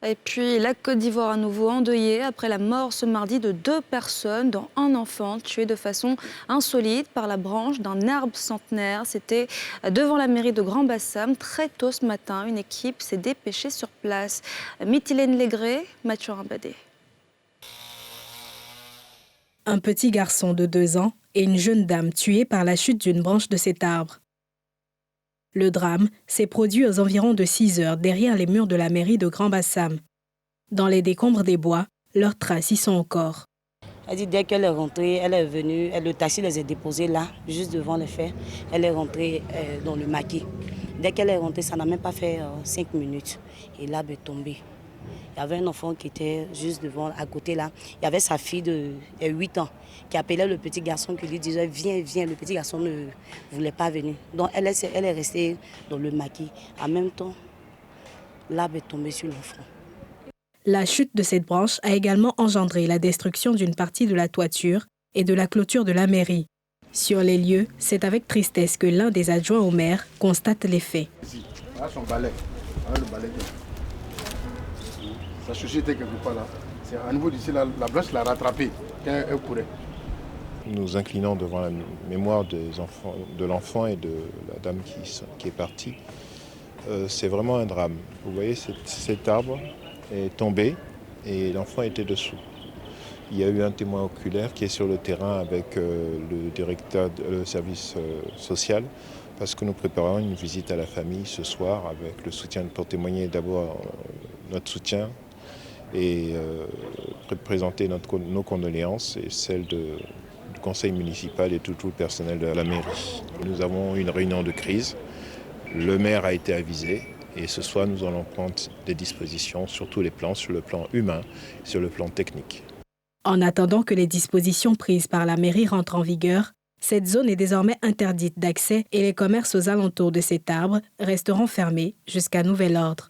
Et puis la Côte d'Ivoire à nouveau endeuillée après la mort ce mardi de 2 personnes, dont un enfant tué de façon insolite par la branche d'un arbre centenaire. C'était devant la mairie de Grand-Bassam. Très tôt ce matin, une équipe s'est dépêchée sur place. Mythilène Légré, Mathieu Rimbadé. Un petit garçon de 2 ans et une jeune dame tués par la chute d'une branche de cet arbre. Le drame s'est produit aux environs de 6 heures derrière les murs de la mairie de Grand-Bassam. Dans les décombres des bois, leurs traces y sont encore. Elle dit dès qu'elle est rentrée, elle est venue, le taxi les a déposés là, juste devant les faits. Elle est rentrée dans le maquis. Dès qu'elle est rentrée, ça n'a même pas fait 5 minutes. Et l'arbre est tombé. Il y avait un enfant qui était juste devant, à côté là. Il y avait sa fille de 8 ans qui appelait le petit garçon qui lui disait « Viens, viens ». Le petit garçon ne voulait pas venir. Donc elle est restée dans le maquis. En même temps, l'arbre est tombé sur l'enfant. La chute de cette branche a également engendré la destruction d'une partie de la toiture et de la clôture de la mairie. Sur les lieux, c'est avec tristesse que l'un des adjoints au maire constate les faits. Voilà son balai. Voilà le balai. Sa société quelque part là. C'est à nouveau d'ici la branche l'a rattrapé quand elle courait. Nous nous inclinons devant la mémoire de l'enfant et de la dame qui est partie. C'est vraiment un drame. Vous voyez, cet arbre est tombé et l'enfant était dessous. Il y a eu un témoin oculaire qui est sur le terrain avec le directeur du service social parce que nous préparons une visite à la famille ce soir avec le soutien pour témoigner d'abord notre soutien et présenter nos condoléances et celles du conseil municipal et tout le personnel de la mairie. Nous avons une réunion de crise. Le maire a été avisé et ce soir nous allons prendre des dispositions sur tous les plans, sur le plan humain, sur le plan technique. En attendant que les dispositions prises par la mairie rentrent en vigueur, cette zone est désormais interdite d'accès et les commerces aux alentours de cet arbre resteront fermés jusqu'à nouvel ordre.